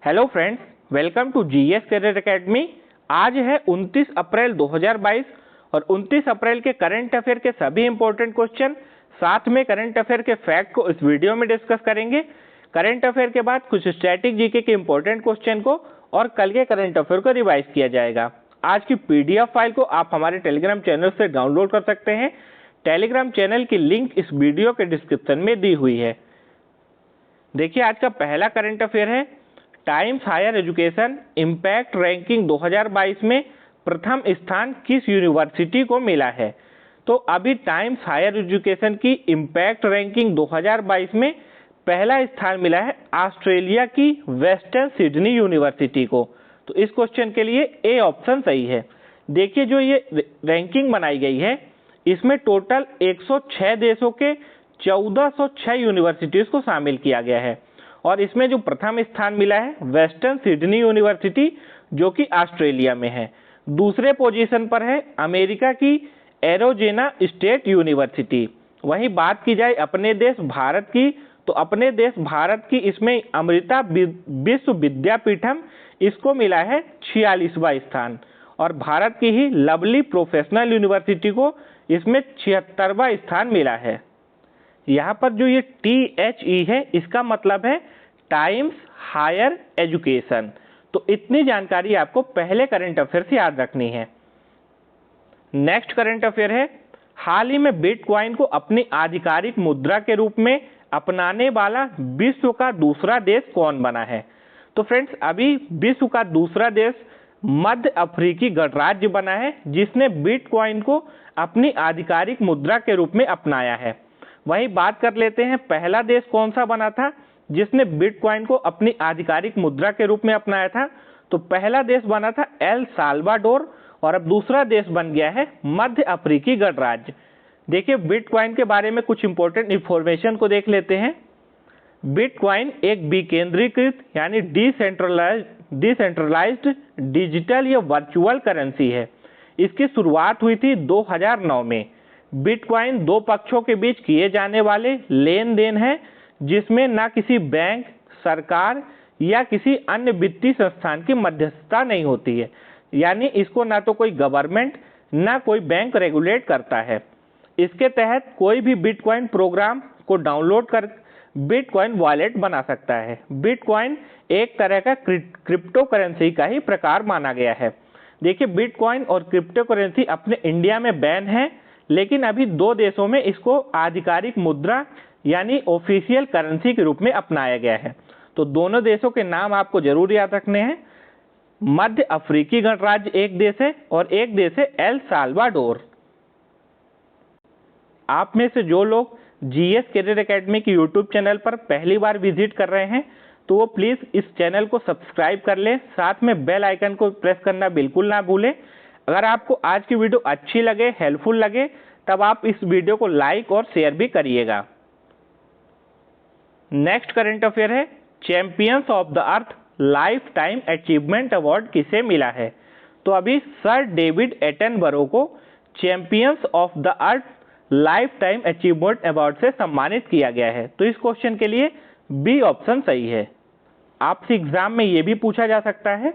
Hello friends, welcome to GS career academy. आज है 29 अप्रैल 2022 और 29 अप्रैल के करंट अफेयर के सभी इंपॉर्टेंट क्वेश्चन साथ में करंट अफेयर के फैक्ट को इस वीडियो में डिस्कस करेंगे। करंट अफेयर के बाद कुछ स्टैटिक जीके के इंपॉर्टेंट क्वेश्चन को और कल के करंट अफेयर को रिवाइज किया जाएगा। आज की पीडीएफ फाइल को आप हमारे टेलीग्राम चैनल से डाउनलोड कर सकते हैं। टेलीग्राम चैनल की लिंक इस वीडियो के डिस्क्रिप्शन में दी हुई है। देखिए, आज का पहला करंट अफेयर है, Times Higher Education Impact Ranking 2022 में प्रथम स्थान किस यूनिवर्सिटी को मिला है। तो अभी टाइम्स हायर एजुकेशन की इम्पैक्ट रैंकिंग 2022 में पहला स्थान मिला है ऑस्ट्रेलिया की वेस्टर्न सिडनी यूनिवर्सिटी को। तो इस क्वेश्चन के लिए ए ऑप्शन सही है। देखिए, जो ये रैंकिंग बनाई गई है इसमें टोटल 106 देशों के 1406 यूनिवर्सिटीज को शामिल किया गया है और इसमें जो प्रथम स्थान मिला है वेस्टर्न सिडनी यूनिवर्सिटी जो कि ऑस्ट्रेलिया में है। दूसरे पोजीशन पर है अमेरिका की एरोजेना स्टेट यूनिवर्सिटी। वहीं बात की जाए अपने देश भारत की, तो अपने देश भारत की इसमें अमृता विश्व विद्यापीठम इसको मिला है 46वां स्थान और भारत की ही लवली प्रोफेशनल यूनिवर्सिटी को इसमें 76वां स्थान मिला है। यहाँ पर जो ये THE है इसका मतलब है टाइम्स हायर एजुकेशन। तो इतनी जानकारी आपको पहले करंट अफेयर से याद रखनी है। नेक्स्ट करंट अफेयर है, हाल ही में बिटकॉइन को अपनी आधिकारिक मुद्रा के रूप में अपनाने वाला विश्व का दूसरा देश कौन बना है। तो फ्रेंड्स, अभी विश्व का दूसरा देश मध्य अफ्रीकी गणराज्य बना है जिसने बिटकॉइन को अपनी आधिकारिक मुद्रा के रूप में अपनाया है। वहीं बात कर लेते हैं पहला देश कौन सा बना था जिसने बिटकॉइन को अपनी आधिकारिक मुद्रा के रूप में अपनाया था। तो पहला देश बना था एल साल्वाडोर और अब दूसरा देश बन गया है मध्य अफ्रीकी गणराज्य। देखिए, बिटकॉइन के बारे में कुछ इंपॉर्टेंट इंफॉर्मेशन को देख लेते हैं। बिटकॉइन एक विकेंद्रीकृत यानी डिसेंट्रलाइज्ड डिजिटल या वर्चुअल करेंसी है। इसकी शुरुआत हुई थी 2009 में। बिटकॉइन दो पक्षों के बीच किए जाने वाले लेन देन है जिसमें ना किसी बैंक, सरकार या किसी अन्य वित्तीय संस्थान की मध्यस्थता नहीं होती है, यानी इसको ना तो कोई गवर्नमेंट ना कोई बैंक रेगुलेट करता है। इसके तहत कोई भी बिटकॉइन प्रोग्राम को डाउनलोड कर बिटकॉइन वॉलेट बना सकता है। बिटकॉइन एक तरह का क्रिप्टो करेंसी का ही प्रकार माना गया है। देखिए, बिटकॉइन और क्रिप्टो करेंसी अपने इंडिया में बैन है, लेकिन अभी दो देशों में इसको आधिकारिक मुद्रा यानी ऑफिशियल करेंसी के रूप में अपनाया गया है। तो दोनों देशों के नाम आपको जरूर याद रखने हैं। मध्य अफ्रीकी गणराज्य एक देश है और एक देश है एल साल्वाडोर। आप में से जो लोग जीएस करियर एकेडमी की यूट्यूब चैनल पर पहली बार विजिट कर रहे हैं तो वो प्लीज इस चैनल को सब्सक्राइब कर लें, साथ में बेल आइकन को प्रेस करना बिल्कुल ना भूलें। अगर आपको आज की वीडियो अच्छी लगे, हेल्पफुल लगे, तब आप इस वीडियो को लाइक और शेयर भी करिएगा। नेक्स्ट करंट अफेयर है, champions of the earth life time achievement award किसे मिला है। तो अभी सर डेविड एटनबरो को champions of the earth life time achievement award से सम्मानित किया गया है। तो इस क्वेश्चन के लिए बी ऑप्शन सही है। आपसे एग्जाम में यह भी पूछा जा सकता है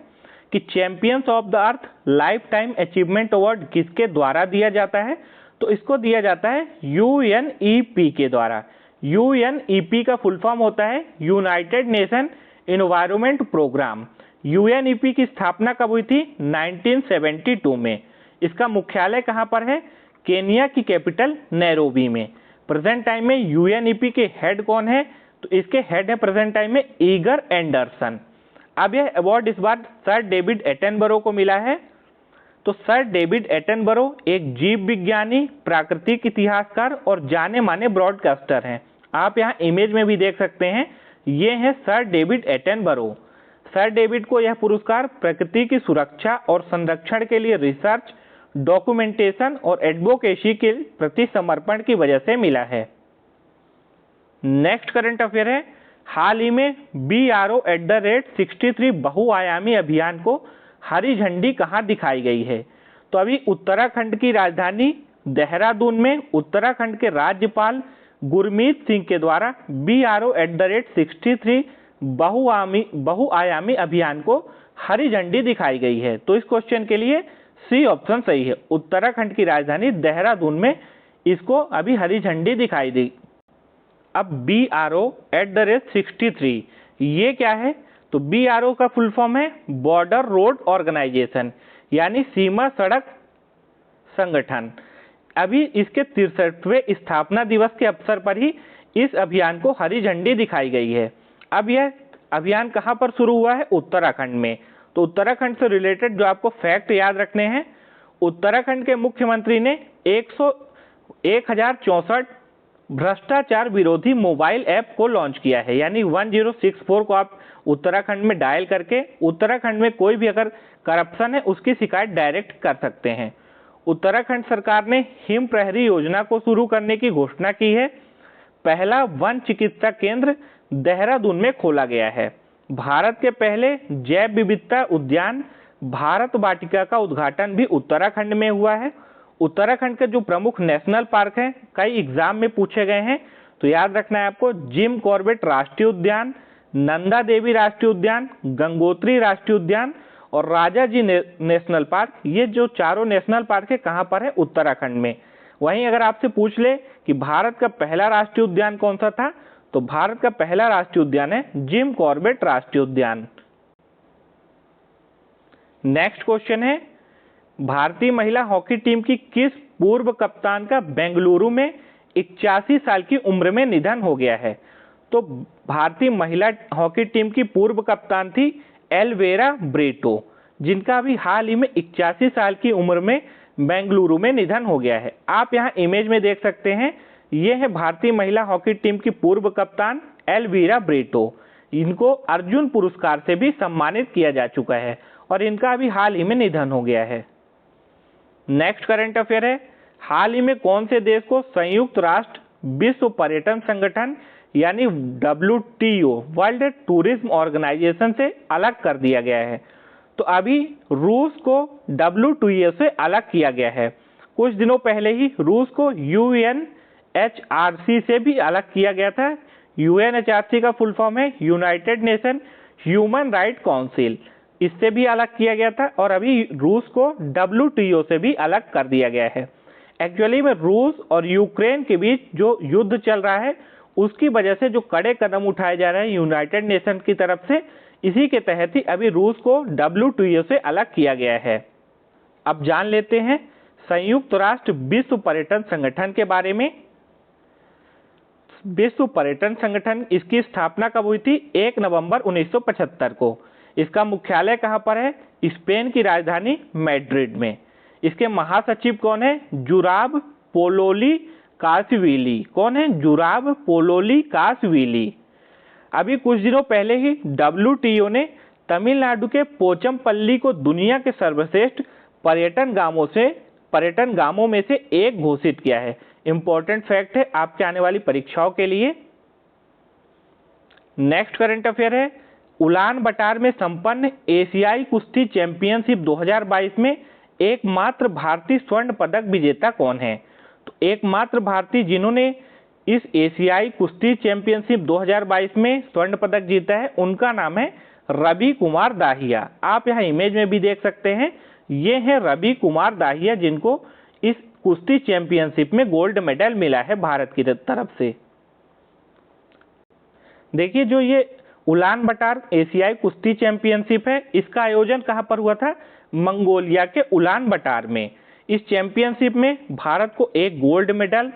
कि champions of the earth life time achievement award किसके द्वारा दिया जाता है। तो इसको दिया जाता है UNEP के द्वारा। UNEP का फुल फॉर्म होता है United Nation Environment Programme. UNEP की स्थापना कब हुई थी? 1972 में। इसका मुख्यालय कहां पर है? केनिया की कैपिटल नैरोबी में। प्रेजेंट टाइम में UNEP के हेड कौन है? तो इसके हेड है प्रेजेंट टाइम में ईगर एंडरसन। अब यह अवार्ड इस बार सर डेविड एटनबरो को मिला है। तो सर डेविड एटनबरो एक जीव विज्ञानी, प्राकृतिक इतिहासकार और जाने माने ब्रॉडकास्टर हैं। आप यहाँ इमेज में भी देख सकते हैं, ये हैं sir David Attenborough. Sir David को यह पुरस्कार प्रकृति की सुरक्षा और संरक्षण के लिए रिसर्च, डॉक्यूमेंटेशन और एडवोकेसी के प्रति समर्पण की वजह से मिला है। नेक्स्ट करंट अफेयर है, हाल ही में BRO@63 बहुआयामी अभियान को हरी झंडी कहां दिखाई गई है। तो अभी उत्तराखंड की राजधानी देहरादून में उत्तराखंड के राज्यपाल गुरमीत सिंह के द्वारा BRO@63 बहुआयामी अभियान को हरी झंडी दिखाई गई है। तो इस क्वेश्चन के लिए सी ऑप्शन सही है। उत्तराखंड की राजधानी देहरादून में इसको अभी हरी झंडी दिखाई दी। अब BRO@63 ये क्या है? तो BRO का फुल फॉर्म है बॉर्डर रोड ऑर्गेनाइजेशन, यानी सीमा सड़क संगठन। अभी इसके 63वें स्थापना दिवस के अवसर पर ही इस अभियान को हरी झंडी दिखाई गई है। अब यह अभियान कहां पर शुरू हुआ है? उत्तराखंड में। तो उत्तराखंड से रिलेटेड जो आपको फैक्ट याद रखने हैं, उत्तराखंड के मुख्यमंत्री ने 1064 भ्रष्टाचार विरोधी मोबाइल ऐप को लॉन्च किया है, यानी 1064 को आप उत्तराखंड में डायल करके उत्तराखंड में कोई भी अगर करप्शन है उसकी शिकायत डायरेक्ट कर सकते हैं। उत्तराखंड सरकार ने हिम प्रहरी योजना को शुरू करने की घोषणा की है। पहला वन चिकित्सा केंद्र देहरादून में खोला गया है। भारत के पहले जैव विविधता उद्यान भारत वाटिका का उद्घाटन भी उत्तराखंड में हुआ है। उत्तराखंड के जो प्रमुख नेशनल पार्क हैं, कई एग्जाम में पूछे गए हैं, तो याद रखना है आपको जिम कॉर्बेट राष्ट्रीय उद्यान, नंदा देवी राष्ट्रीय उद्यान, गंगोत्री राष्ट्रीय उद्यान और राजाजी नेशनल पार्क। ये जो चारों नेशनल पार्क है कहां पर है? उत्तराखंड में। वहीं अगर आपसे पूछ ले कि भारत का पहला राष्ट्रीय उद्यान कौन सा था, तो भारत का पहला राष्ट्रीय उद्यान है जिम कॉर्बेट राष्ट्रीय उद्यान। नेक्स्ट क्वेश्चन है, भारतीय महिला हॉकी टीम की किस पूर्व कप्तान का बेंगलुरु में 81 साल की उम्र में निधन हो गया है? तो भारतीय महिला हॉकी टीम की पूर्व कप्तान थी एल्वेरा ब्रेटो, जिनका अभी हाल ही में 81 साल की उम्र में बेंगलुरु में निधन हो गया है। आप यहाँ इमेज में देख सकते हैं, ये है भारतीय महिला हॉकी टीम की पूर्व कप्तान एल्वीरा ब्रेटो। इनको अर्जुन पुरस्कार से भी सम्मानित किया जा चुका है और इनका अभी हाल ही में निधन हो गया है। नेक्स्ट करंट अफेयर है, हाल ही में कौन से देश को संयुक्त राष्ट्र विश्व पर्यटन संगठन यानी WTO वर्ल्ड टूरिज्म ऑर्गेनाइजेशन से अलग कर दिया गया है? तो अभी रूस को WTO से अलग किया गया है। कुछ दिनों पहले ही रूस को UNHRC से भी अलग किया गया था। UNHRC का फुल फॉर्म है United nation human right council, इससे भी अलग किया गया था और अभी रूस को WTO से भी अलग कर दिया गया है। एक्चुअली में रूस और यूक्रेन के बीच जो युद्ध चल रहा है उसकी वजह से जो कड़े कदम उठाए जा रहे हैं यूनाइटेड नेशन की तरफ से, इसी के तहत ही अभी रूस को WTO से अलग किया गया है। अब जान लेते हैं संयुक्त राष्ट्र विश्व पर्यटन संगठन के बारे में। विश्व पर्यटन संगठन, इसकी स्थापना कब हुई थी? 1 नवंबर 1975 को। इसका मुख्यालय कहां पर है? स्पेन की राजधानी मैड्रिड में। इसके महासचिव कौन है? जुराब पोलोली कासविली। कौन है? जुराब पोलोली कासविली। अभी कुछ दिनों पहले ही WTO ने तमिलनाडु के पोचमपल्ली को दुनिया के सर्वश्रेष्ठ पर्यटन गांवों में से एक घोषित किया है। इंपॉर्टेंट फैक्ट है आपके आने वाली परीक्षाओं के लिए। नेक्स्ट करंट अफेयर है, उलान बटार में संपन्न एशियाई कुश्ती चैंपियनशिप 2022 में एकमात्र भारतीय स्वर्ण पदक विजेता कौन है? तो एकमात्र भारतीय जिन्होंने इस एशियाई कुश्ती चैंपियनशिप 2022 में स्वर्ण पदक जीता है उनका नाम है रवि कुमार दाहिया। आप यहाँ इमेज में भी देख सकते हैं, ये है रवि कुमार दाहिया जिनको इस कुश्ती चैंपियनशिप में गोल्ड मेडल मिला है भारत की तरफ से। देखिए जो ये उलान बटार एशियाई कुश्ती चैंपियनशिप है, इसका आयोजन कहां पर हुआ था? मंगोलिया के उलान बटार में। इस चैंपियनशिप में भारत को 1 गोल्ड मेडल,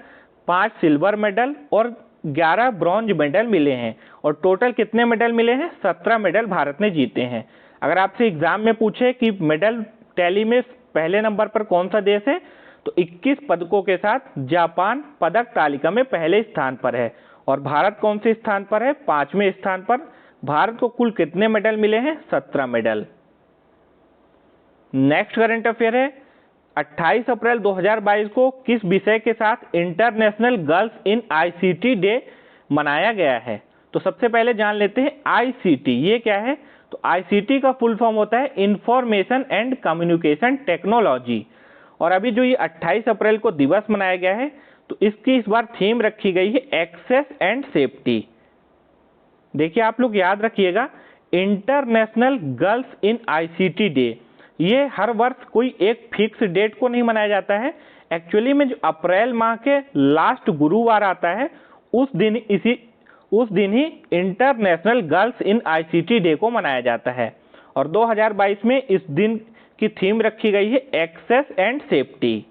5 सिल्वर मेडल और 11 ब्रॉन्ज मेडल मिले हैं और टोटल कितने मेडल मिले हैं? 17 मेडल भारत ने जीते हैं। अगर आपसे एग्जाम में पूछे कि मेडल टैली में पहले नंबर पर कौन सा देश है, तो 21 पदकों के साथ जापान पदक तालिका में पहले स्थान पर है और भारत कौन से स्थान पर है? 5वें स्थान पर। भारत को कुल कितने मेडल मिले हैं? 17 मेडल। नेक्स्ट करंट अफेयर है, 28 अप्रैल 2022 को किस विषय के साथ इंटरनेशनल गर्ल्स इन ICT डे मनाया गया है? तो सबसे पहले जान लेते हैं ICT ये क्या है। तो ICT का फुल फॉर्म होता है इंफॉर्मेशन एंड कम्युनिकेशन टेक्नोलॉजी। और अभी जो ये 28 अप्रैल को दिवस मनाया गया है, तो इसकी इस बार थीम रखी गई है एक्सेस एंड सेफ्टी। देखिए आप लोग याद रखिएगा, international girls in ICT day, ये हर वर्ष कोई एक फिक्स डेट को नहीं मनाया जाता है। एक्चुअली में जो अप्रैल माह के लास्ट गुरुवार आता है उस दिन ही international girls in ICT day को मनाया जाता है। और 2022 में इस दिन की थीम रखी गई है access and safety.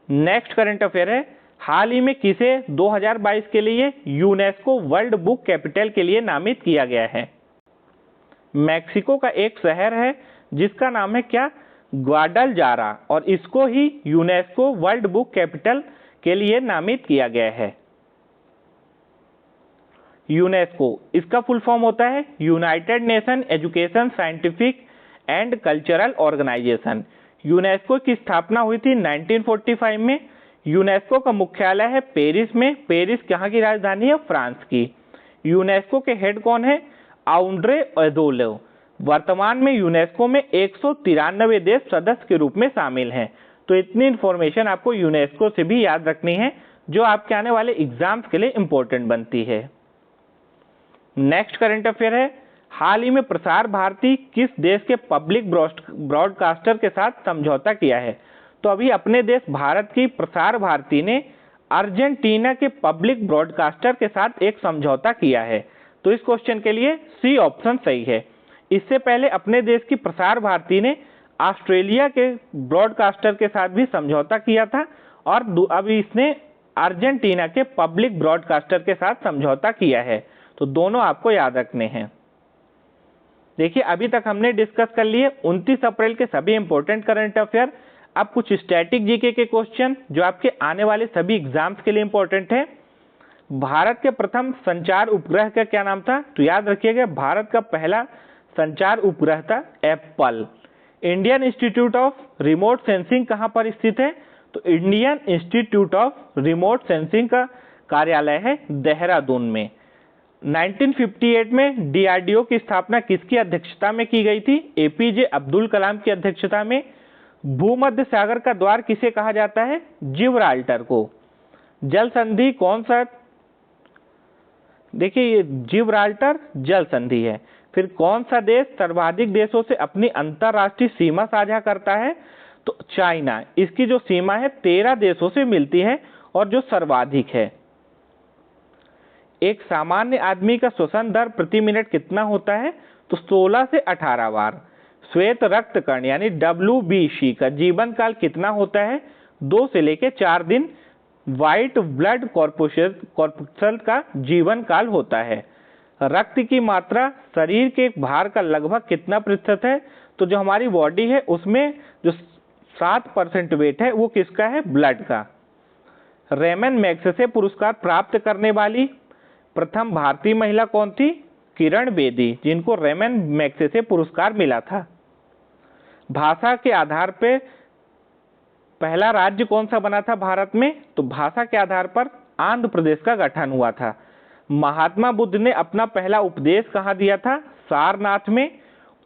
Next current affair है, हाल ही में किसे 2022 के लिए यूनेस्को वर्ल्ड बुक कैपिटल के लिए नामित किया गया है? मैक्सिको का एक शहर है जिसका नाम है क्या? ग्वाडलजारा, और इसको ही यूनेस्को वर्ल्ड बुक कैपिटल के लिए नामित किया गया है। यूनेस्को, इसका फुल फॉर्म होता है United Nation Education Scientific and Cultural Organization. UNESCO की स्थापना हुई थी 1945 में। यूनेस्को का मुख्यालय है पेरिस में। पेरिस कहाँ की राजधानी है? फ्रांस की। यूनेस्को के हेड कौन है? आउंड्रे एजोले। वर्तमान में यूनेस्को में 193 देश सदस्य के रूप में शामिल हैं। तो इतनी इंफॉर्मेशन आपको यूनेस्को से भी याद रखनी है जो आपके आने वाले एग्जाम्स के लिए इंपॉर्टेंट बनती है। नेक्स्ट करंट अफेयर है, हाल ही में प्रसार भारती किस देश के पब्लिक ब्रॉडकास्टर के साथ समझौता किया है? तो अभी अपने देश भारत की प्रसार भारती ने अर्जेंटीना के पब्लिक ब्रॉडकास्टर के साथ एक समझौता किया है। तो इस क्वेश्चन के लिए सी ऑप्शन सही है। इससे पहले अपने देश की प्रसार भारती ने ऑस्ट्रेलिया के ब्रॉडकास्टर के साथ भी समझौता किया था और अभी इसने अर्जेंटीना के पब्लिक ब्रॉडकास्टर के साथ समझौता किया है। तो दोनों आपको याद रखने हैं। देखिए अभी तक हमने डिस्कस कर लिए 29 अप्रैल के सभी इंपॉर्टेंट करंट अफेयर। अब कुछ स्टैटिक जीके के क्वेश्चन जो आपके आने वाले सभी एग्जाम्स के लिए इंपॉर्टेंट है। भारत के प्रथम संचार उपग्रह का क्या नाम था? तो याद रखिएगा, भारत का पहला संचार उपग्रह था Apple. Indian institute of remote sensing कहां पर स्थित है? तो Indian institute of remote sensing का कार्यालय है देहरादून में। 1958 में डीआरडीओ की स्थापना किसकी अध्यक्षता में की गई थी? एपीजे अब्दुल कलाम की अध्यक्षता में। भूमध्य सागर का द्वार किसे कहा जाता है? जिब्राल्टर को। जल संधि कौन सा? देखिए ये जिब्राल्टर जल संधि है। फिर कौन सा देश सर्वाधिक देशों से अपनी अंतरराष्ट्रीय सीमा साझा करता है? तो चाइना। इसकी जो सीमा है 13 देशों से मिलती है और जो सर्वाधिक है। एक सामान्य आदमी का श्वसन दर प्रति मिनट कितना होता है? तो 16 से 18 बार। श्वेत रक्त कण यानी WBC का जीवन काल कितना होता है? 2 से लेकर 4 दिन। व्हाइट ब्लड कॉर्पस्कल का जीवन काल होता है। रक्त की मात्रा शरीर के भार का लगभग कितना प्रतिशत है? तो जो हमारी बॉडी है उसमें जो 7% वेट है वो किसका है? ब्लड का। रेमन मैग्सेसे पुरस्कार प्राप्त करने वाली प्रथम भारतीय महिला कौन थी? किरण बेदी, जिनको रेमन मैग्सेसे पुरस्कार मिला था। भाषा के आधार पर पहला राज्य कौन सा बना था भारत में? तो भाषा के आधार पर आंध्र प्रदेश का गठन हुआ था। महात्मा बुद्ध ने अपना पहला उपदेश कहाँ दिया था? सारनाथ में।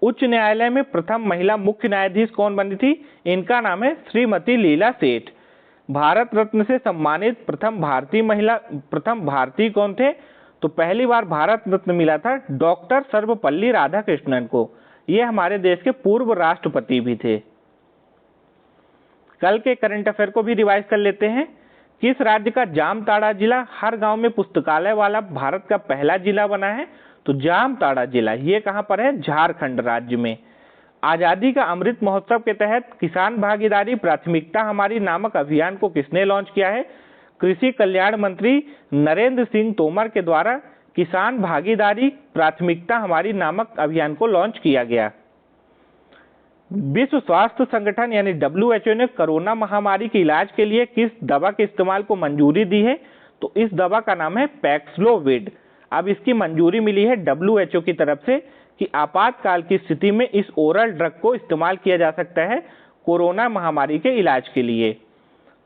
उच्च न्यायालय में प्रथम महिला मुख्य न्यायाधीश कौन बनी थी? इनका नाम है श्रीमती लीला सेठ। भारत रत्न से सम्मानित प्रथम भारतीय कौन थे? तो पहली बार भारत रत्न मिला था डॉक्टर सर्वपल्ली राधाकृष्णन को। ये हमारे देश के पूर्व राष्ट्रपति भी थे। कल के करंट अफेयर को भी रिवाइज कर लेते हैं। किस राज्य का जामताड़ा जिला हर गांव में पुस्तकालय वाला भारत का पहला जिला बना है? तो जामताड़ा जिला ये कहां पर है? झारखंड राज्य में। आजादी का अमृत महोत्सव के तहत किसान भागीदारी प्राथमिकता हमारी नामक अभियान को किसने लॉन्च किया है? कृषि कल्याण मंत्री नरेंद्र सिंह तोमर के द्वारा किसान भागीदारी प्राथमिकता हमारी नामक अभियान को लॉन्च किया गया। विश्व स्वास्थ्य संगठन यानी WHO ने कोरोना महामारी के इलाज के लिए किस दवा के इस्तेमाल को मंजूरी दी है? तो इस दवा का नाम है पैक्सलोविड। अब इसकी मंजूरी मिली है WHO की तरफ से कि आपातकाल की स्थिति में इस ओरल ड्रग को इस्तेमाल किया जा सकता है कोरोना महामारी के इलाज के लिए।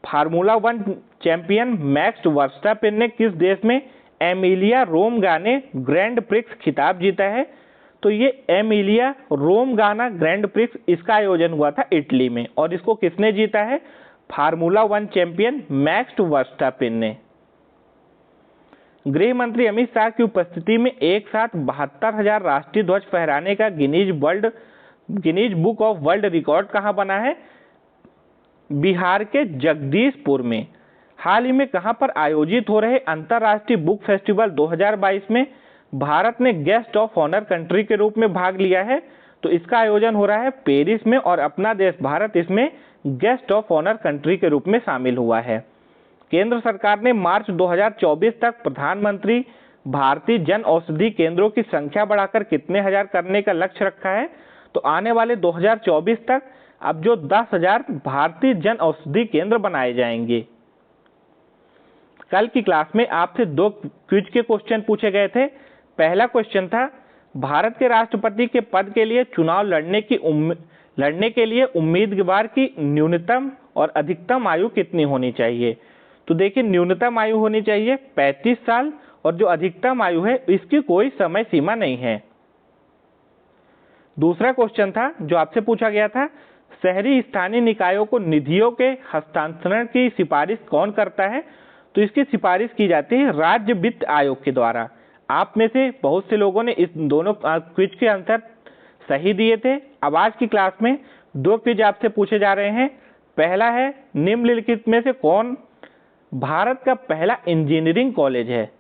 फार्मूला 1 चैंपियन मैक्स वर्स्टापेन ने किस देश में एमिलिया रोमगाना ग्रैंड प्रिक्स खिताब जीता है? तो ये एमिलिया रोमगाना ग्रैंड प्रिक्स इसका आयोजन हुआ था इटली में और इसको किसने जीता है? फार्मूला 1 चैंपियन मैक्स वर्स्टापेन ने। गृह मंत्री अमित शाह की उपस्थिति में एक साथ 72,000 राष्ट्रीय ध्वज फहराने का Guinness book of world record कहां बना है? बिहार के जगदीशपुर में। हाल ही में कहां पर आयोजित हो रहे अंतर्राष्ट्रीय बुक फेस्टिवल 2022 में भारत ने गेस्ट ऑफ ऑनर कंट्री के रूप में भाग लिया है? तो इसका आयोजन हो रहा है पेरिस में और अपना देश भारत इसमें गेस्ट ऑफ ऑनर कंट्री के रूप में शामिल हुआ है। केंद्र सरकार ने मार्च 2024 तक प्रधानमंत्री भारतीय जन औषधि केंद्रों की संख्या बढ़ाकर कितने हजार करने का लक्ष्य रखा है? तो आने वाले 2024 तक अब जो 10,000 भारतीय जन औषधि केंद्र बनाए जाएंगे। कल की क्लास में आपसे 2 क्विज के क्वेश्चन पूछे गए थे। पहला क्वेश्चन था भारत के राष्ट्रपति के पद के लिए चुनाव लड़ने के लिए उम्मीदवार की न्यूनतम और अधिकतम आयु कितनी होनी चाहिए? तो देखिए, न्यूनतम आयु होनी चाहिए 35 साल और जो अधिकतम आयु है इसकी कोई समय सीमा नहीं है। दूसरा क्वेश्चन था जो आपसे पूछा गया था, शहरी स्थानीय निकायों को निधियों के हस्तांतरण की सिफारिश कौन करता है? तो इसकी सिफारिश की जाती है राज्य वित्त आयोग के द्वारा। आप में से बहुत से लोगों ने इस दोनों क्विज के आंसर सही दिए थे। अब आज की क्लास में 2 क्विज आपसे पूछे जा रहे हैं। पहला है, निम्नलिखित में से कौन भारत का पहला इंजीनियरिंग कॉलेज है?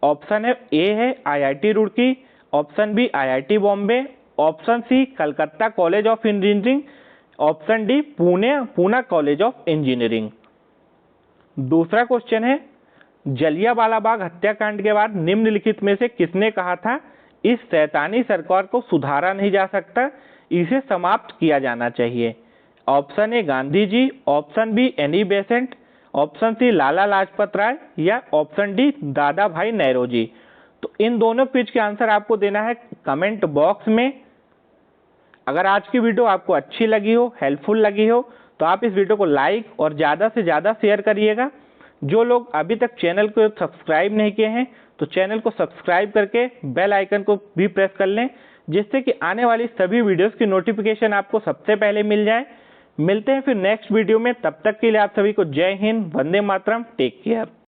ऑप्शन है ए है IIT Roorkee, option B IIT Bombay, option C Calcutta College of Engineering, option D Poona College of Engineering. दूसरा क्वेश्चन है, जलियांवाला बाग हत्याकांड के बाद निम्नलिखित में से किसने कहा था इस शैतानी सरकार को सुधारा नहीं जा सकता, इसे समाप्त किया जाना चाहिए? Option A Gandhi ji, option B Annie Besant, option C Lala Lajpat Rai या ऑप्शन डी दादा भाई नेहरू। तो इन दोनों क्विज के आंसर आपको देना है कमेंट बॉक्स में। अगर आज की वीडियो आपको अच्छी लगी हो, हेल्पफुल लगी हो, तो आप इस वीडियो को लाइक और ज़्यादा से ज़्यादा शेयर करिएगा। जो लोग अभी तक चैनल को सब्सक्राइब नहीं किए हैं तो चैनल को सब्सक्राइब करके बेल आइकन को भी प्रेस कर लें, जिससे कि आने वाली सभी वीडियोस की नोटिफिकेशन आपको सबसे पहले मिल जाए। मिलते हैं फिर नेक्स्ट वीडियो में, तब तक के लिए आप सभी को जय हिंद, वंदे मातरम, टेक केयर।